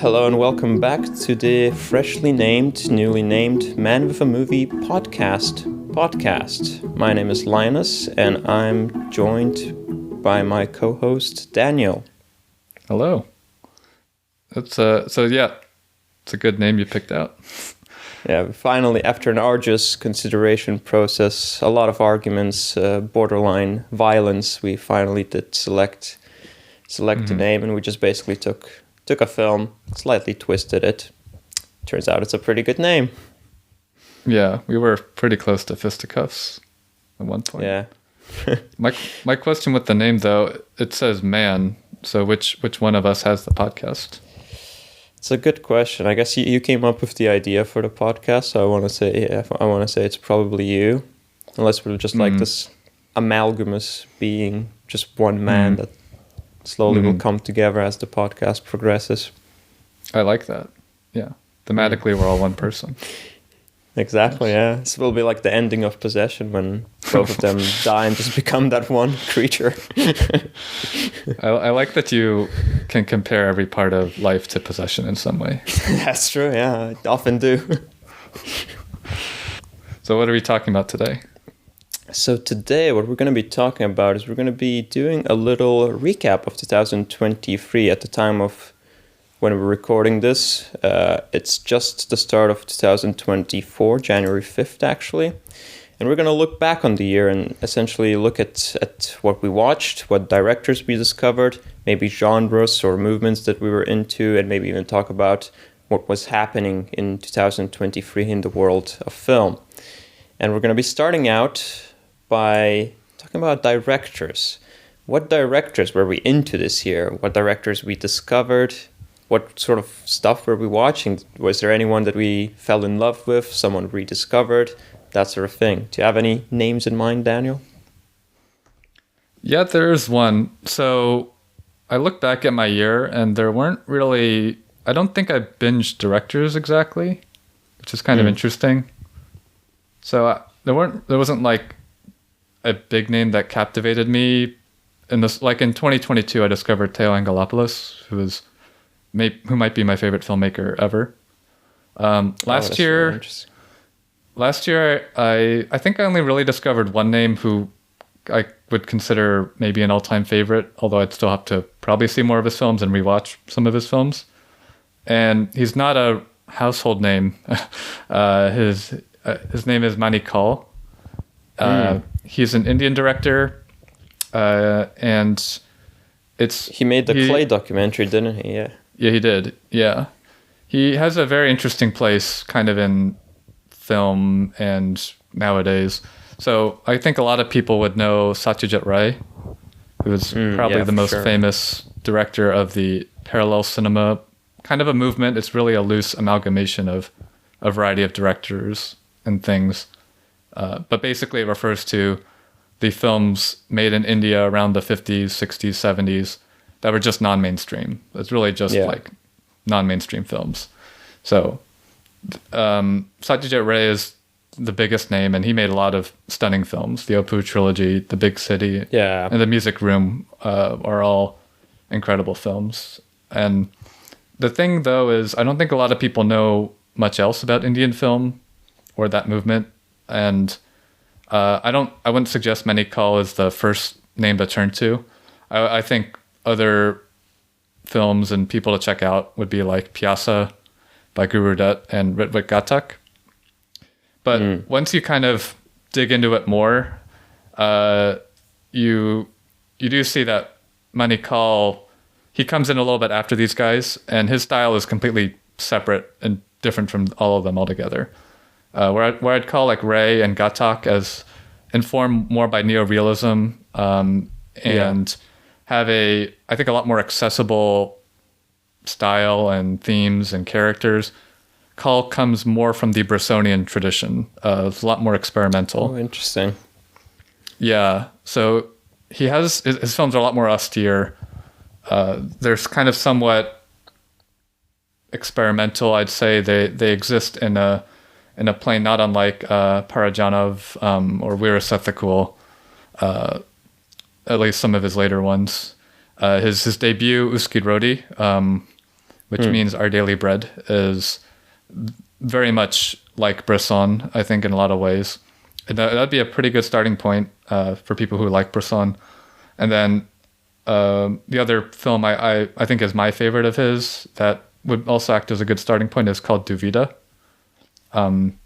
hello and welcome back to the newly named Man with a Movie podcast. My name is Linas and I'm joined by my co-host Daniel. Hello. It's it's a good name you picked out. Yeah, finally, after an arduous consideration process, a lot of arguments, borderline violence, we finally did select a name, and we just basically took a film, slightly twisted it. Turns out it's a pretty good name. Yeah, we were pretty close to fisticuffs at one point. Yeah. My question with the name, though, it says man. So which one of us has the podcast? It's a good question. I guess you came up with the idea for the podcast, so I want to say it's probably you, unless we're just like this amalgamous being, just one man that slowly will come together as the podcast progresses. I like that. Yeah, thematically we're all one person. Exactly. Yeah, this will be like the ending of Possession when both of them die and just become that one creature. I like that you can compare every part of life to Possession in some way. That's true. Yeah, I often do. So what are we talking about today? So today what we're going to be talking about is we're going to be doing a little recap of 2023 at the time of when we're recording this. It's just the start of 2024, January 5th actually. And we're going to look back on the year and essentially look at what we watched, what directors we discovered, maybe genres or movements that we were into, and maybe even talk about what was happening in 2023 in the world of film. And we're going to be starting out by talking about directors. What directors were we into this year? What directors we discovered? What sort of stuff were we watching? Was there anyone that we fell in love with, someone rediscovered, that sort of thing? Do you have any names in mind, Daniel? Yeah, there's one. So I look back at my year and there weren't really, I don't think I binged directors exactly, which is kind of interesting. So there wasn't like a big name that captivated me. In this, like in 2022, I discovered Teo Angelopoulos, who might be my favorite filmmaker ever. Last year, I think I only really discovered one name who I would consider maybe an all-time favorite, although I'd still have to probably see more of his films and rewatch some of his films. And he's not a household name. His name is Mani Kaul. He's an Indian director, and he made the Clay documentary, didn't he? Yeah. Yeah, he did. Yeah. He has a very interesting place kind of in film and nowadays. So I think a lot of people would know Satyajit Ray, who is probably the most famous director of the parallel cinema, kind of a movement. It's really a loose amalgamation of a variety of directors and things. But basically it refers to the films made in India around the 50s, 60s, 70s that were just non-mainstream. It's really just like non-mainstream films. So Satyajit Ray is the biggest name, and he made a lot of stunning films. The Opu trilogy, The Big City, and The Music Room are all incredible films. And the thing, though, is I don't think a lot of people know much else about Indian film or that movement. And I wouldn't suggest Mani Kaul is the first name to turn to. I think other films and people to check out would be like Pyasa by Guru Dutt and Ritvik Ghatak. But once you kind of dig into it more, you do see that Mani Kaul, he comes in a little bit after these guys, and his style is completely separate and different from all of them altogether. Where I'd call like Ray and Ghatak as informed more by neorealism and have I think a lot more accessible style and themes and characters. Kaul comes more from the Bressonian tradition. It's a lot more experimental. Oh, interesting. Yeah, so his films are a lot more austere. There's kind of somewhat experimental, I'd say. They exist in a plane not unlike Parajanov or Veera Sathakul, at least some of his later ones. His debut, Uski Rodi, which means Our Daily Bread is very much like Bresson, I think, in a lot of ways. And that'd be a pretty good starting point for people who like Bresson. And then the other film I think is my favorite of his that would also act as a good starting point is called Duvida. And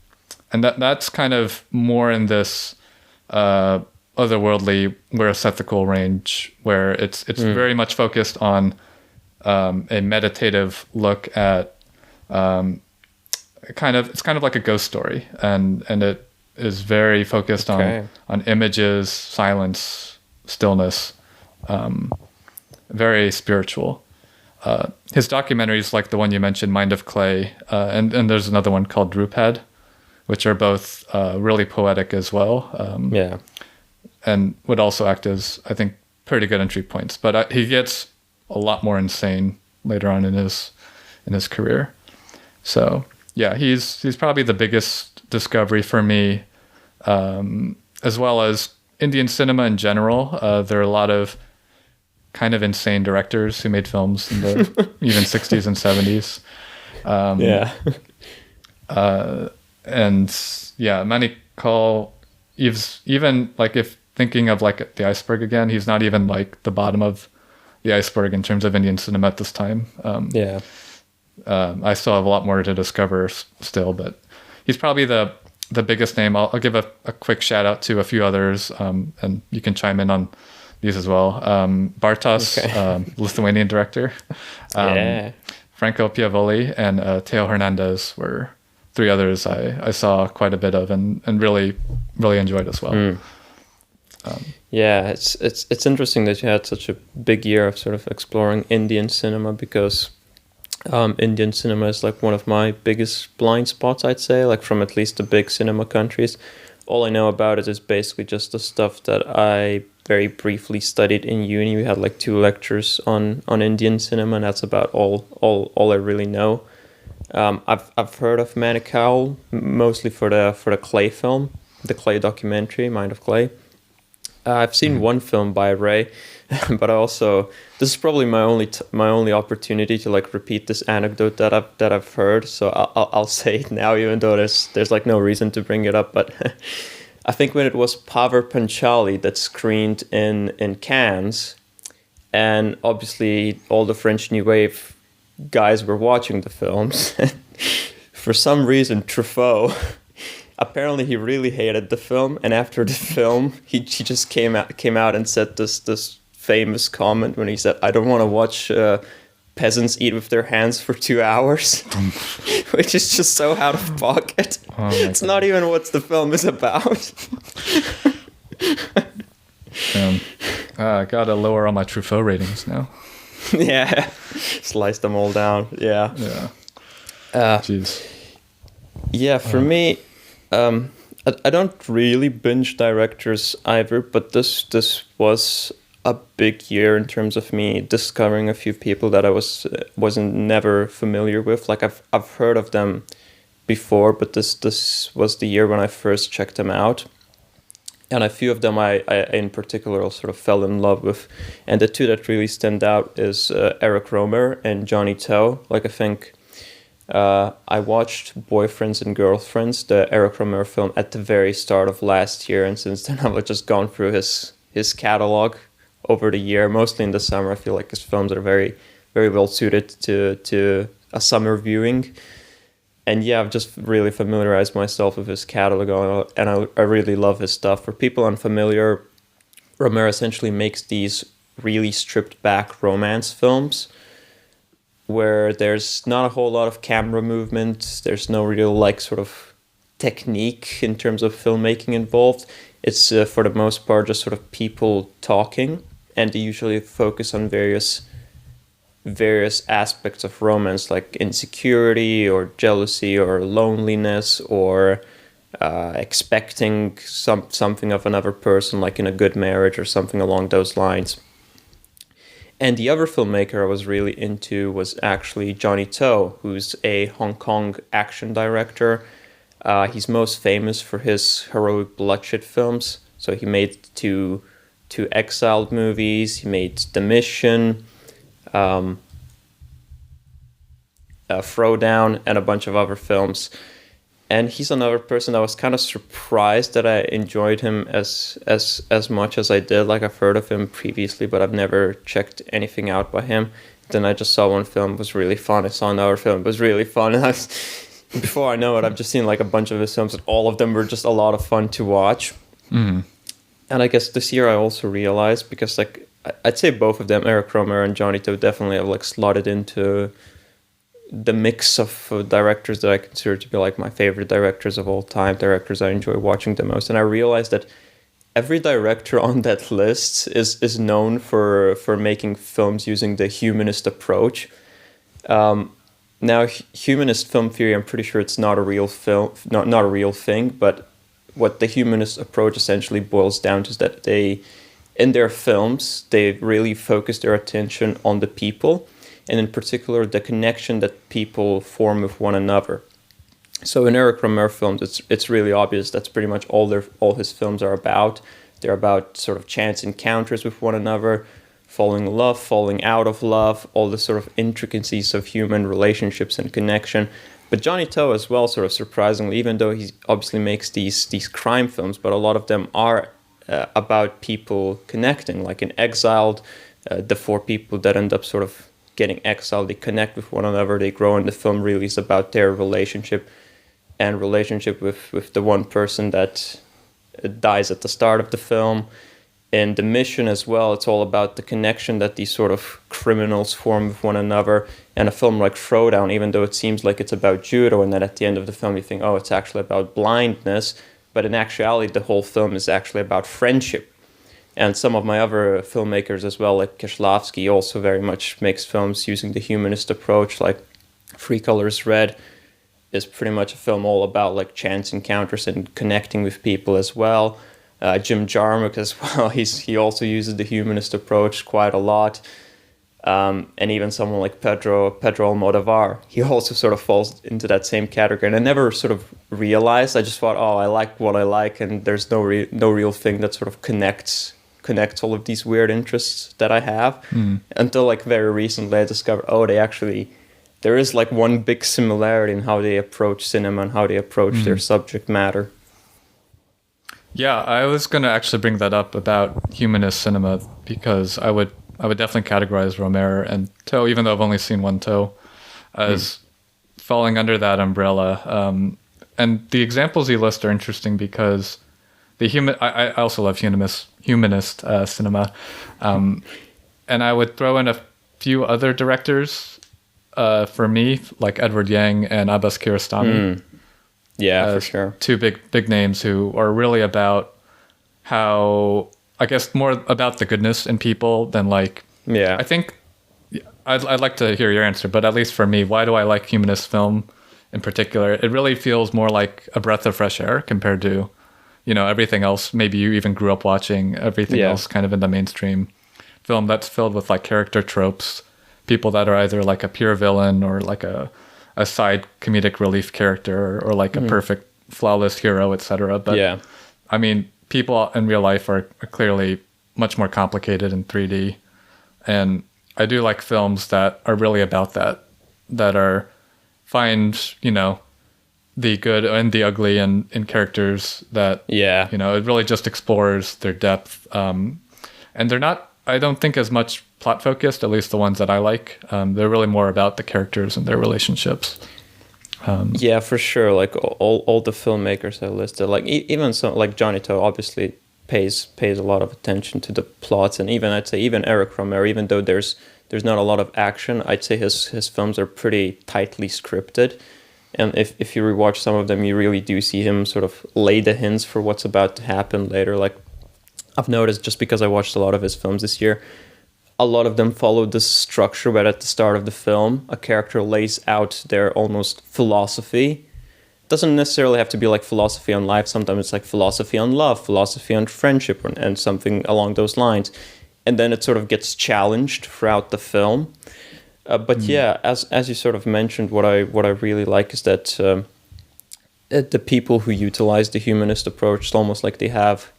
that's kind of more in this otherworldly, ethical range where it's very much focused on a meditative look at it's kind of like a ghost story, and it is very focused on images, silence, stillness, very spiritual. His documentaries, like the one you mentioned, Mind of Clay, and there's another one called Drupad, which are both really poetic as well. And would also act as, I think, pretty good entry points. But he gets a lot more insane later on in his career. So yeah, he's probably the biggest discovery for me, as well as Indian cinema in general. There are a lot of kind of insane directors who made films in the even 60s and 70s. And yeah, Manikal, even like if thinking of like the iceberg again, he's not even like the bottom of the iceberg in terms of Indian cinema at this time. I still have a lot more to discover still, but he's probably the biggest name. I'll give a quick shout out to a few others, and you can chime in on these as well. Bartos, Lithuanian director, Franco Piavoli, and Teo Hernandez were three others I saw quite a bit of and really, really enjoyed as well. It's interesting that you had such a big year of sort of exploring Indian cinema, because Indian cinema is like one of my biggest blind spots, I'd say, like from at least the big cinema countries. All I know about it is basically just the stuff that I very briefly studied in uni. We had like 2 lectures on Indian cinema, and that's about all I really know. I've heard of Manikal mostly for the Clay film, the Clay documentary, Mind of Clay. I've seen one film by Ray, but this is probably my only opportunity to like repeat this anecdote that I've heard. So I'll say it now, even though there's like no reason to bring it up. But I think when it was Pavar Panchali that screened in Cannes, and obviously all the French New Wave guys were watching the films. For some reason, Truffaut, apparently he really hated the film, and after the film, he just came out and said this famous comment when he said, "I don't want to watch peasants eat with their hands for 2 hours," which is just so out of pocket. It's not even what the film is about. I gotta lower all my Truffaut ratings now. Yeah, slice them all down. Yeah. Jeez. Yeah, for me, I don't really binge directors either, but this was a big year in terms of me discovering a few people that I wasn't never familiar with. Like I've heard of them before, but this was the year when I first checked them out. And a few of them I in particular sort of fell in love with. And the 2 that really stand out is Eric Romer and Johnny To. Like I think I watched Boyfriends and Girlfriends, the Eric Romer film, at the very start of last year. And since then I've just gone through his catalog over the year, mostly in the summer. I feel like his films are very, very well suited to a summer viewing. And yeah, I've just really familiarized myself with his catalog, and I really love his stuff. For people unfamiliar, Romero essentially makes these really stripped back romance films where there's not a whole lot of camera movement. There's no real like sort of technique in terms of filmmaking involved. It's for the most part just sort of people talking, and they usually focus on various aspects of romance, like insecurity or jealousy or loneliness or expecting something of another person, like in a good marriage or something along those lines. And the other filmmaker I was really into was actually Johnny To, who's a Hong Kong action director. He's most famous for his heroic bloodshed films. So he made two Exiled movies. He made The Mission. Throwdown, and a bunch of other films. And he's another person that was kind of surprised that I enjoyed him as much as I did. Like, I've heard of him previously, but I've never checked anything out by him. Then I just saw one film, it was really fun. I saw another film, it was really fun. And before I know it, I've just seen like a bunch of his films, and all of them were just a lot of fun to watch. Mm. And I guess this year I also realized, because like I'd say both of them, Eric Romer and Johnny To, definitely have like slotted into the mix of directors that I consider to be like my favorite directors of all time, directors I enjoy watching the most. And I realized that every director on that list is known for making films using the humanist approach. Now, humanist film theory, I'm pretty sure it's not a real not a real thing, but what the humanist approach essentially boils down to is that in their films, they really focus their attention on the people, and in particular, the connection that people form with one another. So in Eric Romer films, it's really obvious that's pretty much all his films are about. They're about sort of chance encounters with one another, falling in love, falling out of love, all the sort of intricacies of human relationships and connection. But Johnny To as well, sort of surprisingly, even though he obviously makes these crime films, but a lot of them are about people connecting. Like in Exiled, the four people that end up sort of getting exiled, they connect with one another, they grow, and the film really is about their relationship with the one person that dies at the start of the film. In The Mission as well, it's all about the connection that these sort of criminals form with one another. And a film like Throwdown, even though it seems like it's about judo, and then at the end of the film you think, oh, it's actually about blindness, but in actuality the whole film is actually about friendship. And some of my other filmmakers as well, like Kieślowski, also very much makes films using the humanist approach. Like Three Colors Red is pretty much a film all about like chance encounters and connecting with people as well. Jim Jarmusch as well, he also uses the humanist approach quite a lot. And even someone like Pedro Almodovar, he also sort of falls into that same category. And I never sort of realized, I just thought, oh, I like what I like, and there's no real thing that sort of connects all of these weird interests that I have. Until like very recently I discovered, oh, there is like one big similarity in how they approach cinema and how they approach their subject matter. Yeah, I was going to actually bring that up about humanist cinema, because I would definitely categorize Romer and To, even though I've only seen one To, as falling under that umbrella. And the examples you list are interesting because I also love humanist cinema. And I would throw in a few other directors for me, like Edward Yang and Abbas Kiarostami. Yeah, for sure. Two big names who are really about how, I guess, more about the goodness in people than like... Yeah. I think I'd like to hear your answer, but at least for me, why do I like humanist film in particular? It really feels more like a breath of fresh air compared to, everything else. Maybe you even grew up watching everything else kind of in the mainstream film that's filled with like character tropes, people that are either like a pure villain or like a side comedic relief character or like a perfect flawless hero, etc. But I mean, people in real life are clearly much more complicated in 3D, and I do like films that are really about that are find the good and the ugly in characters that it really just explores their depth, and they're not, I don't think, as much plot focused, at least the ones that I like. They're really more about the characters and their relationships. Yeah, for sure. Like all the filmmakers I listed, like even some like Johnny To obviously pays a lot of attention to the plots, and I'd say even Eric Romer, even though there's not a lot of action, I'd say his films are pretty tightly scripted. And if you rewatch some of them, you really do see him sort of lay the hints for what's about to happen later. Like I've noticed, just because I watched a lot of his films this year, a lot of them follow this structure where at the start of the film, a character lays out their almost philosophy. Doesn't necessarily have to be like philosophy on life. Sometimes it's like philosophy on love, philosophy on friendship, and something along those lines. And then it sort of gets challenged throughout the film. But yeah, as you sort of mentioned, what I really like is that the people who utilize the humanist approach, it's almost like they have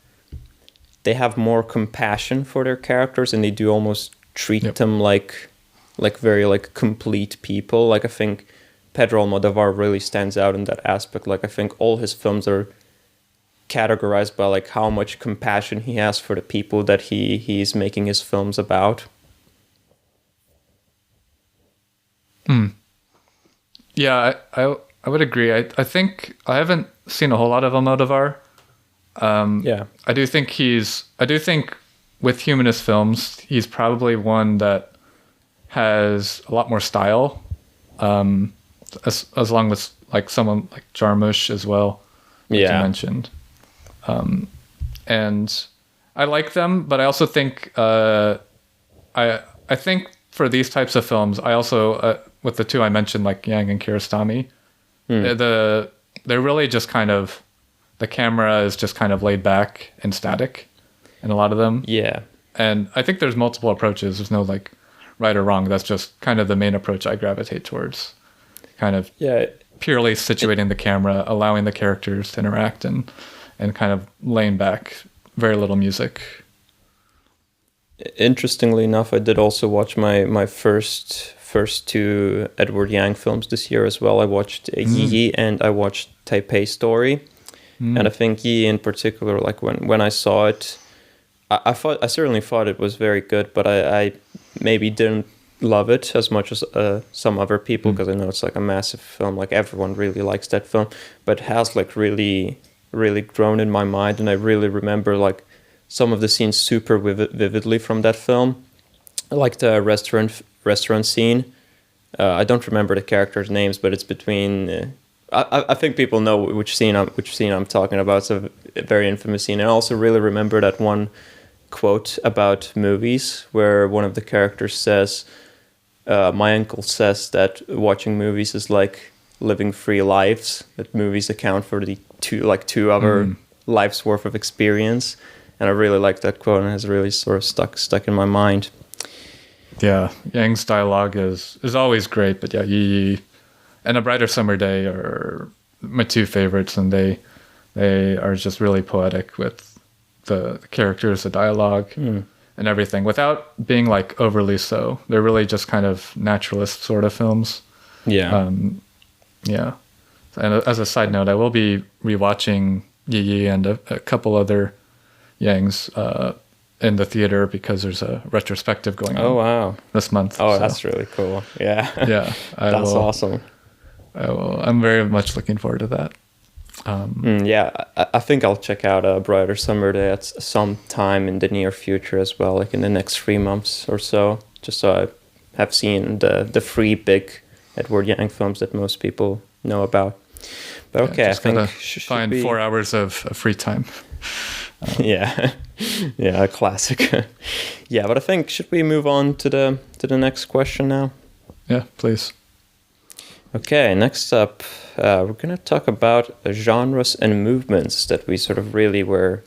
more compassion for their characters, and they do almost treat them like very like complete people. Like I think Pedro Almodovar really stands out in that aspect. Like, I think all his films are categorized by like how much compassion he has for the people that he's making his films about. Yeah, I would agree. I think I haven't seen a whole lot of Almodovar. Yeah. I do think with humanist films, he's probably one that has a lot more style. As long as like someone like Jarmusch as well, like you mentioned. And I like them, but I also think I think for these types of films, I also with the two I mentioned, like Yang and Kiarostami, they're really just kind of, the camera is just kind of laid back and static in a lot of them. Yeah. And I think there's multiple approaches. There's no like right or wrong. That's just kind of the main approach I gravitate towards. Kind of purely situating the camera, allowing the characters to interact, and kind of laying back very little music. Interestingly enough, I did also watch my first two Edward Yang films this year as well. I watched Yi Yi and I watched Taipei Story. And I think Yi in particular, like when I saw it, I certainly thought it was very good, but I maybe didn't love it as much as some other people, because I know it's like a massive film, like everyone really likes that film, but it has like really, really grown in my mind, and I really remember like some of the scenes super vividly from that film, like the restaurant scene. I don't remember the characters' names, but it's between. I think people know which scene I'm talking about. It's a very infamous scene. I also really remember that one quote about movies where one of the characters says, "My uncle says that watching movies is like living 3 lives. That movies account for the two other lives worth of experience." And I really like that quote, and it has really sort of stuck in my mind. Yeah, Yang's dialogue is always great, but yeah, Yi and A Brighter Summer Day are my two favorites, and they are just really poetic with the characters, the dialogue, and everything, without being like overly so. They're really just kind of naturalist sort of films. Yeah. Yeah. And as a side note, I will be rewatching Yi Yi and a couple other Yangs in the theater, because there's a retrospective going on. Oh, wow. This month. Oh, so. That's really cool. Yeah. Yeah. That's awesome. I'm very much looking forward to that. Yeah, I think I'll check out A Brighter Summer Day at some time in the near future as well, like in the next 3 months or so, just so I have seen the 3 big Edward Yang films that most people know about. But okay, I think find 4 hours of free time. Yeah, a classic. Yeah, but I think, should we move on to the next question now? Yeah, please. Okay, next up, we're going to talk about genres and movements that we sort of really were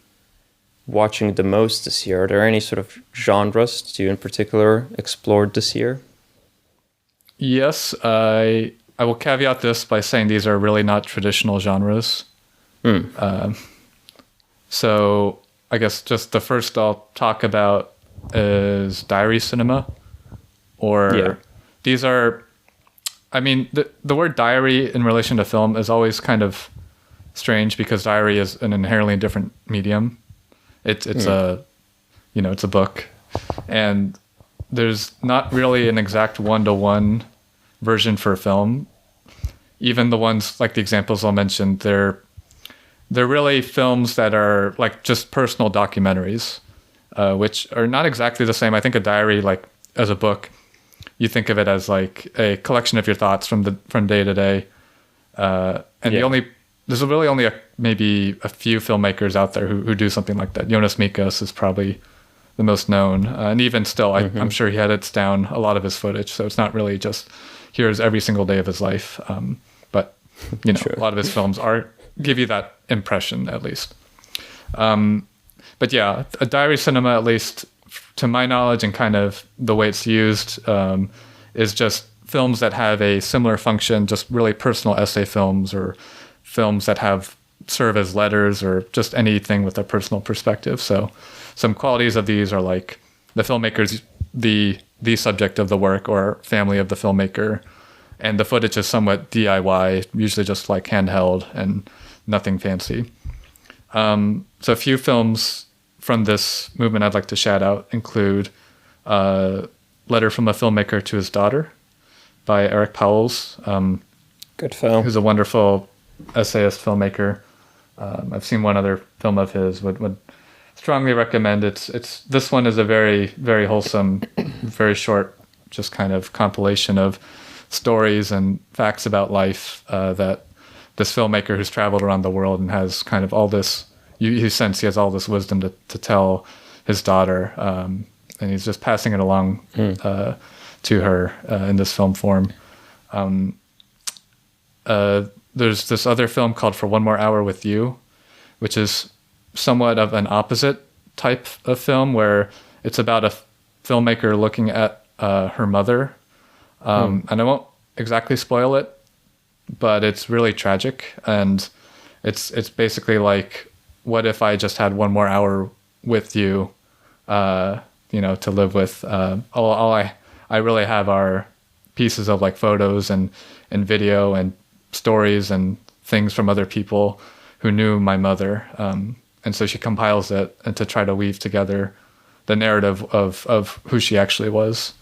watching the most this year. Are there any sort of genres that you in particular explored this year? Yes, I will caveat this by saying these are really not traditional genres. So I guess just the first I'll talk about is diary cinema, or these are, I mean, the word diary in relation to film is always kind of strange, because diary is an inherently different medium. It's a book, and there's not really an exact 1-to-1 version for film. Even the ones like the examples I'll mention, they're really films that are like just personal documentaries, which are not exactly the same. I think a diary, like as a book, you think of it as like a collection of your thoughts from day to day. There's really only maybe a few filmmakers out there who do something like that. Jonas Mekas is probably the most known. And even still, I'm sure he edits down a lot of his footage. So it's not really just here's every single day of his life. But sure. A lot of his films give you that impression, at least. But yeah, a diary cinema, at least to my knowledge and kind of the way it's used, is just films that have a similar function, just really personal essay films, or films that serve as letters, or just anything with a personal perspective. So some qualities of these are like the filmmaker's the subject of the work, or family of the filmmaker, and the footage is somewhat DIY, usually just like handheld and nothing fancy. So a few films from this movement I'd like to shout out include Letter from a Filmmaker to His Daughter by Eric Powles. Good film. Who's a wonderful essayist filmmaker. I've seen one other film of his. Would strongly recommend. This one is a very, very wholesome, very short, just kind of compilation of stories and facts about life that this filmmaker who's traveled around the world and has kind of all this. You sense he has all this wisdom to tell his daughter, and he's just passing it along to her in this film form. There's this other film called For One More Hour with You, which is somewhat of an opposite type of film where it's about a filmmaker looking at her mother. And I won't exactly spoil it, but it's really tragic. And it's basically like, what if I just had one more hour with you, to live with? All I really have are pieces of like photos and video and stories and things from other people who knew my mother. And so she compiles it and to try to weave together the narrative of who she actually was.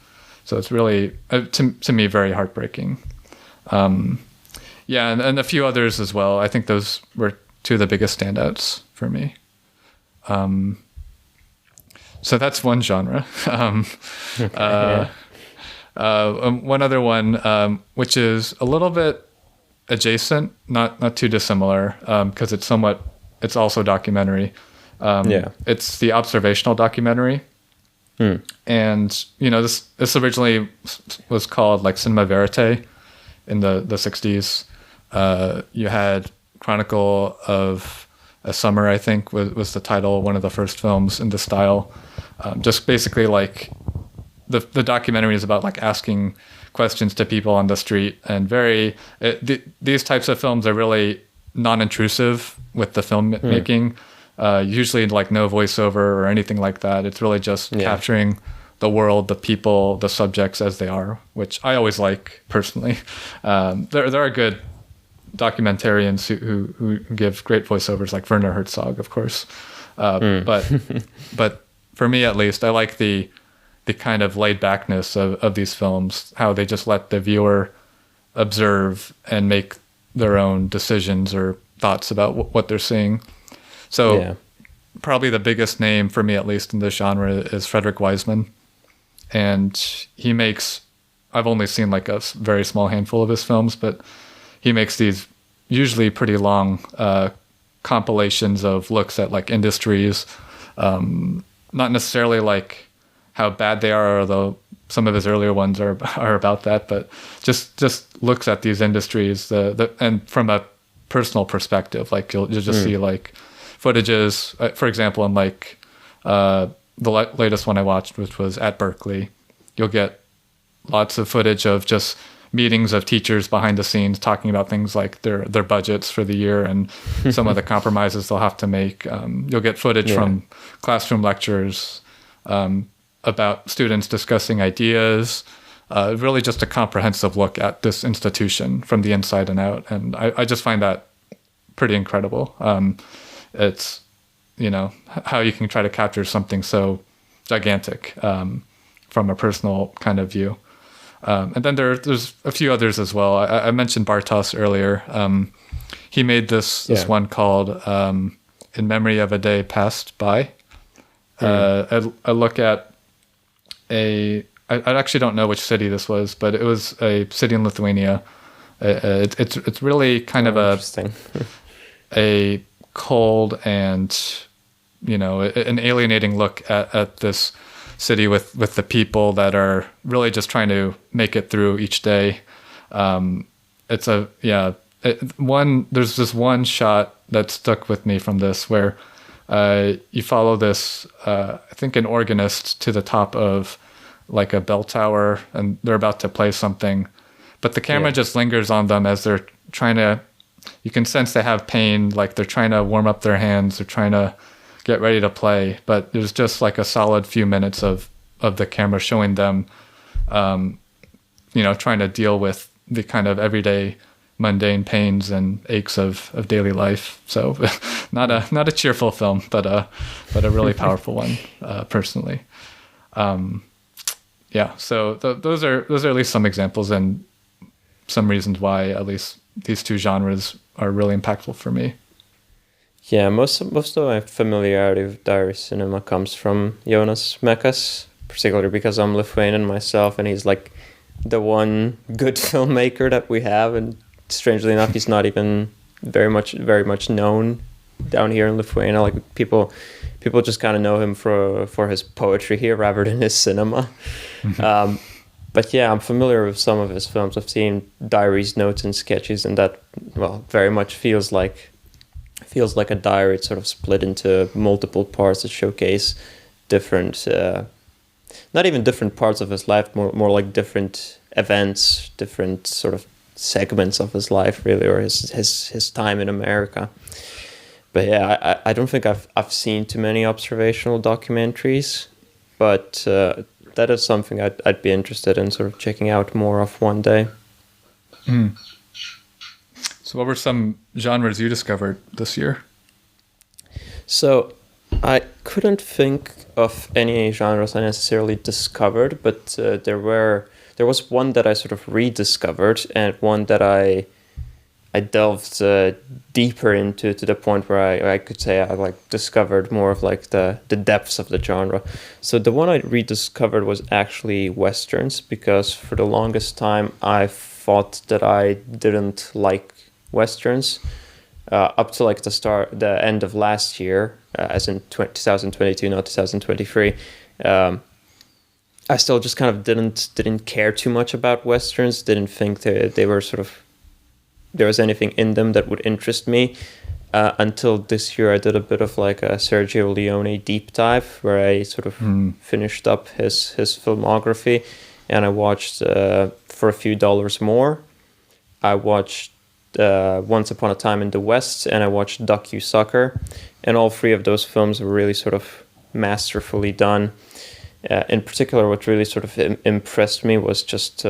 So it's really, to me, very heartbreaking. And a few others as well. I think those were two of the biggest standouts for me. So that's one genre. One other one, which is a little bit adjacent, not too dissimilar, because it's also documentary. It's the observational documentary. And this originally was called like cinema verite in the 60s. You had Chronicle of a Summer, I think was the title, one of the first films in the style. Just basically like the documentary is about like asking questions to people on the street, and these types of films are really non-intrusive with the filmmaking. Usually like no voiceover or anything like that. It's really just capturing the world, the people, the subjects as they are, which I always like personally. There are good documentarians who give great voiceovers, like Werner Herzog, of course. But for me at least, I like the kind of laid backness of these films, how they just let the viewer observe and make their own decisions or thoughts about what they're seeing. So probably the biggest name for me, at least in this genre, is Frederick Wiseman. And I've only seen like a very small handful of his films, but he makes these usually pretty long compilations of looks at like industries, not necessarily like how bad they are, although some of his earlier ones are about that, but just looks at these industries, and from a personal perspective, like you'll just see like footages, for example, in like the latest one I watched, which was at Berkeley, you'll get lots of footage of just meetings of teachers behind the scenes talking about things like their budgets for the year and some of the compromises they'll have to make. You'll get footage from classroom lectures about students discussing ideas, really just a comprehensive look at this institution from the inside and out. And I just find that pretty incredible. It's, how you can try to capture something so gigantic from a personal kind of view. And then there's a few others as well. I mentioned Bartos earlier. He made this one called In Memory of a Day Passed By. I look at I actually don't know which city this was, but it was a city in Lithuania. It's really kind of a cold and an alienating look at this city with the people that are really just trying to make it through each day. There's this one shot that stuck with me from this where you follow this I think an organist to the top of like a bell tower, and they're about to play something, but the camera just lingers on them as they're trying to, you can sense they have pain, like they're trying to warm up their hands, they're trying to get ready to play, but there's just like a solid few minutes of the camera showing them trying to deal with the kind of everyday mundane pains and aches of daily life. So not a cheerful film, but a really powerful one, personally. Yeah. So those are at least some examples and some reasons why at least these two genres are really impactful for me. Yeah, most of my familiarity with diary cinema comes from Jonas Mekas, particularly because I'm Lithuanian myself, and he's like the one good filmmaker that we have, and strangely enough, he's not even very much known down here in Lithuania. Like people just kind of know him for his poetry here rather than his cinema. But yeah, I'm familiar with some of his films. I've seen diaries, notes, and sketches, and that, well, very much feels like a diary. It's sort of split into multiple parts that showcase different, not even different parts of his life, more like different events, different sort of segments of his life, really, or his time in America. But yeah, I don't think I've seen too many observational documentaries, but that is something I'd be interested in sort of checking out more of one day. Mm. So what were some genres you discovered this year? So I couldn't think of any genres I necessarily discovered, but there was one that I sort of rediscovered, and one that I delved deeper into, to the point where I could say I like discovered more of like the depths of the genre. So the one I rediscovered was actually Westerns, because for the longest time I thought that I didn't like Westerns up to like the end of last year, as in 2022, not 2023. I still just kind of didn't care too much about Westerns, didn't think they were sort of, there was anything in them that would interest me, until this year I did a bit of like a Sergio Leone deep dive, where I sort of finished up his filmography, and I watched for a few dollars more. I watched Once Upon a Time in the West, and I watched Docu-Sucker, and all three of those films were really sort of masterfully done. In particular, what really sort of impressed me was just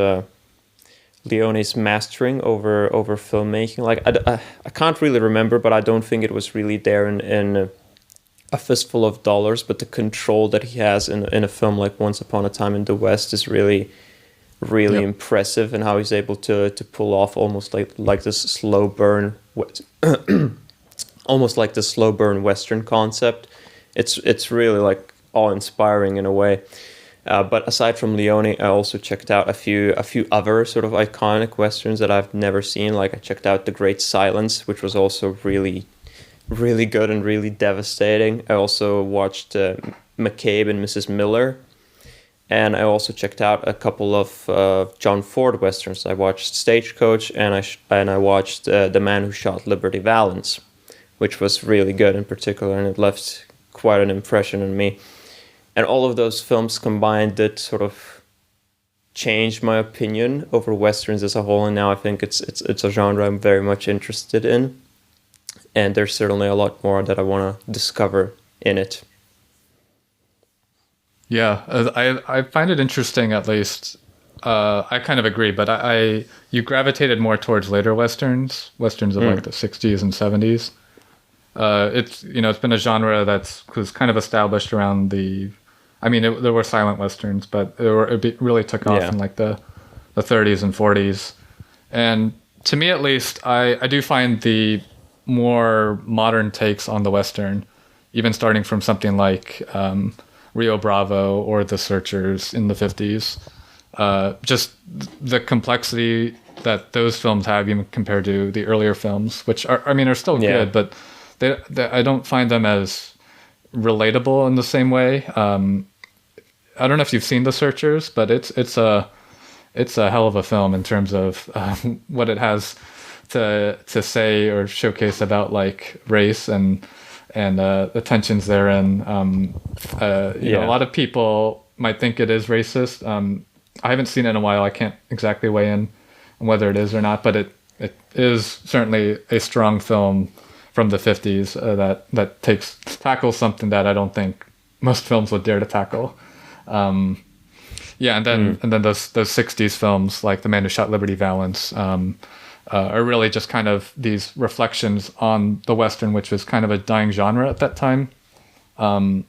Leone's mastering over filmmaking. Like I can't really remember, but I don't think it was really there in A Fistful of Dollars. But the control that he has in a film like Once Upon a Time in the West is really impressive, and how he's able to pull off almost like this slow burn, almost like the slow burn Western concept. It's really like awe-inspiring in a way. But aside from Leone, I also checked out a few other sort of iconic Westerns that I've never seen. Like I checked out The Great Silence, which was also really, really good and really devastating. I also watched McCabe and Mrs. Miller. And I also checked out a couple of John Ford Westerns. I watched Stagecoach, and I watched The Man Who Shot Liberty Valance, which was really good in particular, and it left quite an impression on me. And all of those films combined did sort of change my opinion over Westerns as a whole, and now I think it's a genre I'm very much interested in, and there's certainly a lot more that I want to discover in it. Yeah, I find it interesting, at least. I kind of agree, but you gravitated more towards later westerns of like the 60s and 70s. It's been a genre was kind of established around there were silent westerns, but it really took off in like the 30s and 40s. And to me, at least, I do find the more modern takes on the western, even starting from something like Rio Bravo or The Searchers in the 50s, just the complexity that those films have, even compared to the earlier films, which are still good, but I don't find them as relatable in the same way. I don't know if you've seen The Searchers, but it's a hell of a film in terms of what it has to say or showcase about like race and the tensions therein. A lot of people might think it is racist. I haven't seen it in a while. I can't exactly weigh in on whether it is or not, but it is certainly a strong film from the 50s that tackles something that I don't think most films would dare to tackle. Yeah, and then those '60s films like The Man Who Shot Liberty Valance are really just kind of these reflections on the Western, which was kind of a dying genre at that time. And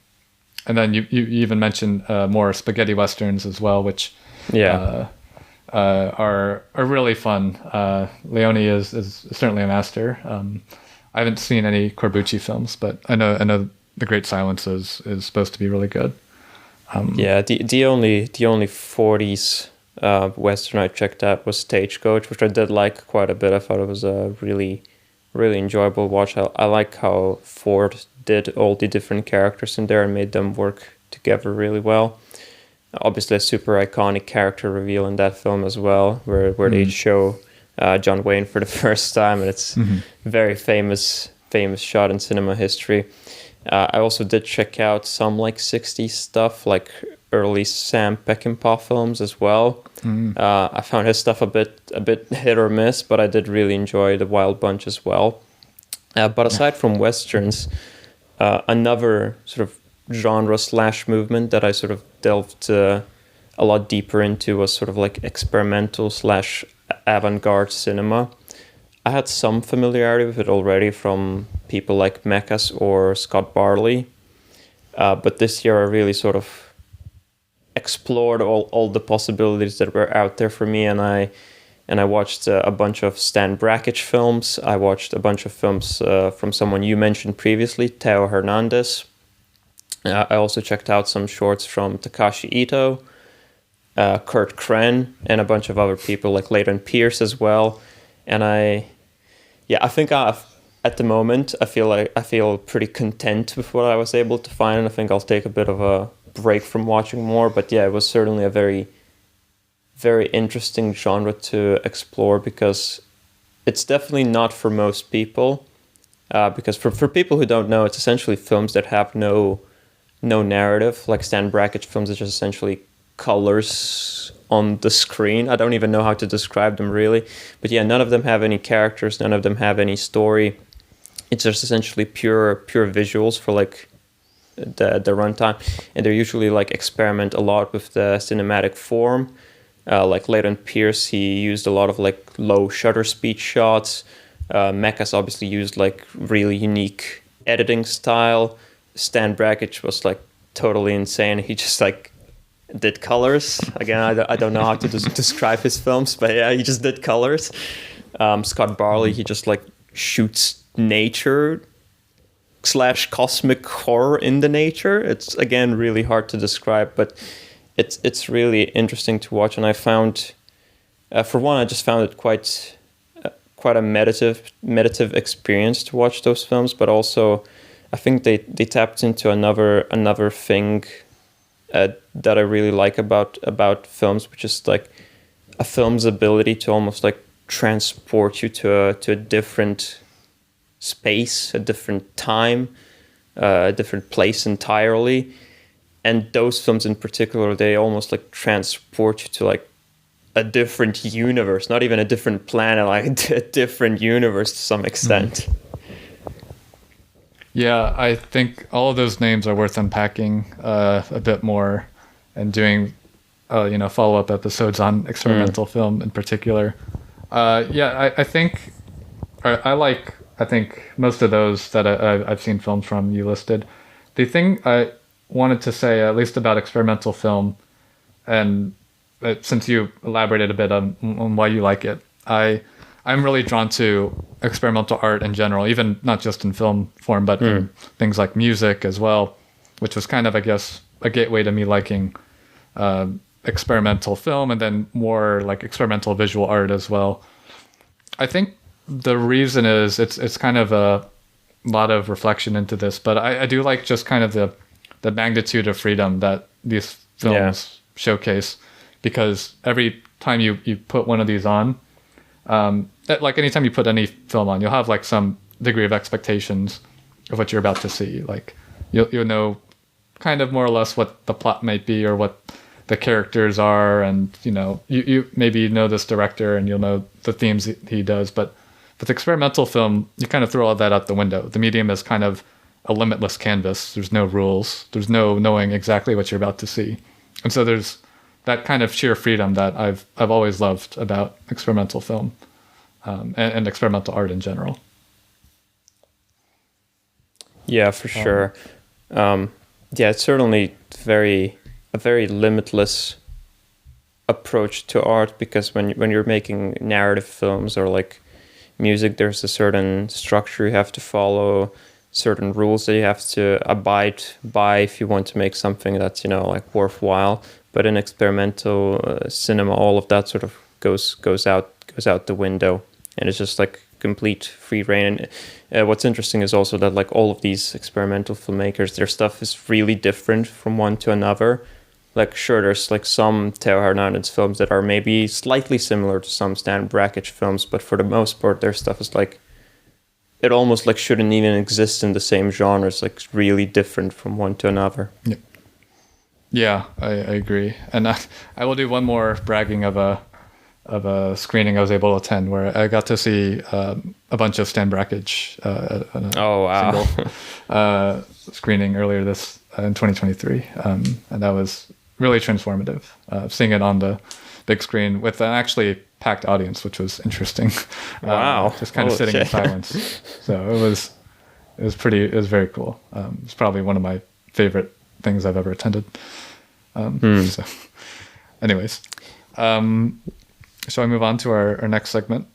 then you even mentioned more spaghetti westerns as well, which are really fun. Leone is certainly a master. I haven't seen any Corbucci films, but I know The Great Silence is supposed to be really good. The only 40s western I checked out was Stagecoach, which I did like quite a bit. I thought it was a really enjoyable watch. I like how Ford did all the different characters in there and made them work together really well. Obviously, a super iconic character reveal in that film as well, where they show John Wayne for the first time, and it's very famous shot in cinema history. I also did check out some like 60s stuff, like early Sam Peckinpah films as well. I found his stuff a bit hit or miss, but I did really enjoy The Wild Bunch as well. But aside from westerns, another sort of genre / movement that I sort of delved a lot deeper into was sort of like experimental / avant-garde cinema. I had some familiarity with it already from people like Mekas or Scott Barley, but this year I really sort of explored all the possibilities that were out there for me, and I watched a bunch of Stan Brakhage films. I watched a bunch of films from someone you mentioned previously, Teo Hernandez. I also checked out some shorts from Takashi Ito, Kurt Kren, and a bunch of other people like Leighton Pierce as well. And I think at the moment I feel pretty content with what I was able to find, and I think I'll take a bit of a break from watching more. But yeah, it was certainly a very, very interesting genre to explore, because it's definitely not for most people. Because for people who don't know, it's essentially films that have no narrative. Like Stan Brakhage films are just essentially colors on the screen. I don't even know how to describe them really, but yeah, none of them have any characters, none of them have any story. It's just essentially pure visuals for like the runtime, and they usually like experiment a lot with the cinematic form. Like Leighton Pierce, he used a lot of like low shutter speed shots. Mekas obviously used like really unique editing style. Stan Brakhage was like totally insane. He just like did colors. Again, I don't know how to describe his films, but yeah, he just did colors. Scott Barley, he just like shoots nature / cosmic horror in the nature. It's again really hard to describe, but it's really interesting to watch. And I found, for one, I just found it quite a meditative experience to watch those films, but also I think they tapped into another thing that I really like about films, which is like a film's ability to almost like transport you to a different space, a different time, a different place entirely. And those films in particular, they almost like transport you to like a different universe, not even a different planet, like a different universe to some extent. Yeah, I think all of those names are worth unpacking a bit more and doing, follow-up episodes on experimental film in particular. I think most of those that I've seen films from you listed. The thing I wanted to say, at least about experimental film, and since you elaborated a bit on why you like it, I'm really drawn to experimental art in general, even not just in film form, but in things like music as well, which was kind of, I guess, a gateway to me liking experimental film, and then more like experimental visual art as well. I think the reason is it's kind of a lot of reflection into this, but I do like just kind of the magnitude of freedom that these films showcase, because every time you put one of these on, like anytime you put any film on, you'll have like some degree of expectations of what you're about to see. Like you'll know kind of more or less what the plot might be or what the characters are, and you maybe know this director and you'll know the themes he does. But with experimental film, you kind of throw all that out the window. The medium is kind of a limitless canvas. There's no rules. There's no knowing exactly what you're about to see, and so there's that kind of sheer freedom that I've always loved about experimental film, and experimental art in general. Yeah, for sure. Yeah, it's certainly a very limitless approach to art, because when you're making narrative films or like music, there's a certain structure you have to follow, certain rules that you have to abide by if you want to make something that's, you know, like worthwhile. But in experimental cinema, all of that sort of goes out the window, and it's just like complete free reign. And what's interesting is also that like all of these experimental filmmakers, their stuff is really different from one to another. Like, sure, there's like some Theo Hernandez films that are maybe slightly similar to some Stan Brakhage films, but for the most part, their stuff is like, it almost like shouldn't even exist in the same genre. It's like really different from one to another. Yep. Yeah, I agree. And I will do one more bragging of a screening I was able to attend, where I got to see a bunch of Stan Brakhage single screening earlier in 2023, and that was really transformative. Seeing it on the big screen with an actually packed audience, which was interesting. Wow! Just kind of sitting in silence. So it was very cool. It's probably one of my favorite things I've ever attended. So, anyways, shall I move on to our next segment?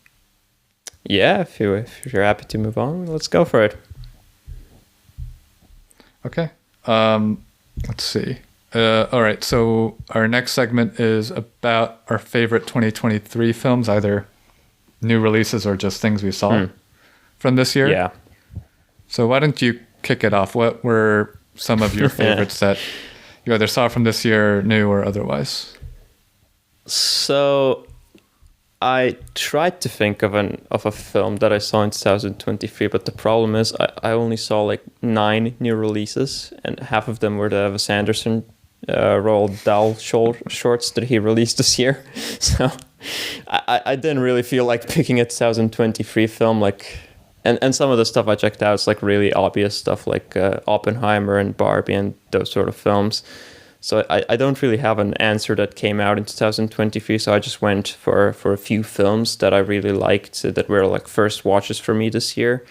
Yeah, if you're happy to move on, let's go for it. Okay. Let's see. All right. So our next segment is about our favorite 2023 films, either new releases or just things we saw from this year. Yeah. So why don't you kick it off? What were some of your favorites that you either saw from this year, new or otherwise? So I tried to think of a film that I saw in 2023, but the problem is I only saw like 9 new releases, and half of them were the Wes Anderson Roald Dahl shorts that he released this year. So I didn't really feel like picking a 2023 film. Like, and some of the stuff I checked out is like really obvious stuff, like Oppenheimer and Barbie and those sort of films. So I don't really have an answer that came out in 2023. So I just went for a few films that I really liked, that were like first watches for me this year.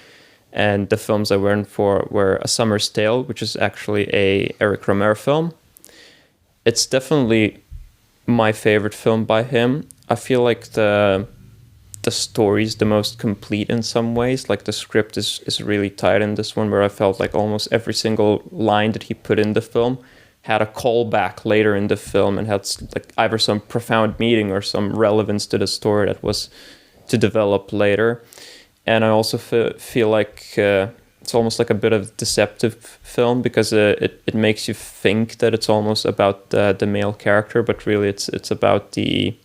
And the films I went for were A Summer's Tale, which is actually a Eric Romer film. It's definitely my favorite film by him. I feel like the story is the most complete in some ways. Like the script is really tight in this one, where I felt like almost every single line that he put in the film had a callback later in the film and had like either some profound meaning or some relevance to the story that was to develop later. And I also feel like it's almost like a bit of deceptive film, because it makes you think that it's almost about the male character, but really it's about the,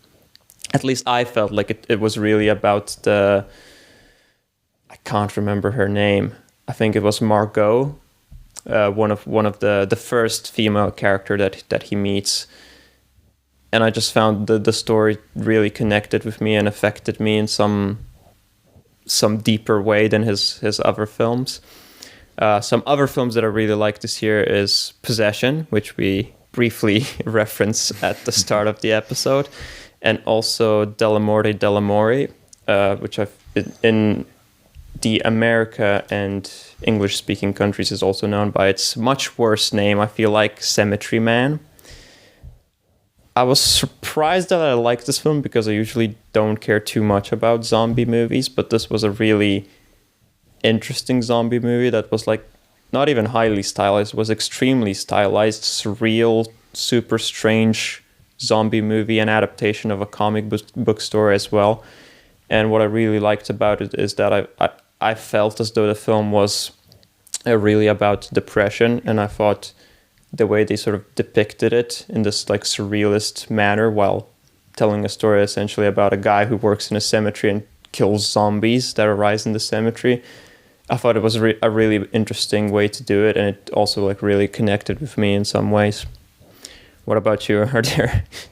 at least I felt like it was really about the, I can't remember her name. I think it was Margot. One of the first female character that he meets, and I just found the story really connected with me and affected me in some deeper way than his other films. Some other films that I really like this year is Possession, which we briefly reference at the start of the episode, and also Dell'amore, which I've in the America and English-speaking countries is also known by its much worse name, I feel like, Cemetery Man. I was surprised that I liked this film, because I usually don't care too much about zombie movies, but this was a really interesting zombie movie that was like not even highly stylized, was extremely stylized, surreal, super strange zombie movie, an adaptation of a comic book story as well. And what I really liked about it is that I felt as though the film was really about depression, and I thought the way they sort of depicted it in this like surrealist manner while telling a story essentially about a guy who works in a cemetery and kills zombies that arise in the cemetery, I thought it was a really interesting way to do it, and it also like really connected with me in some ways. What about you?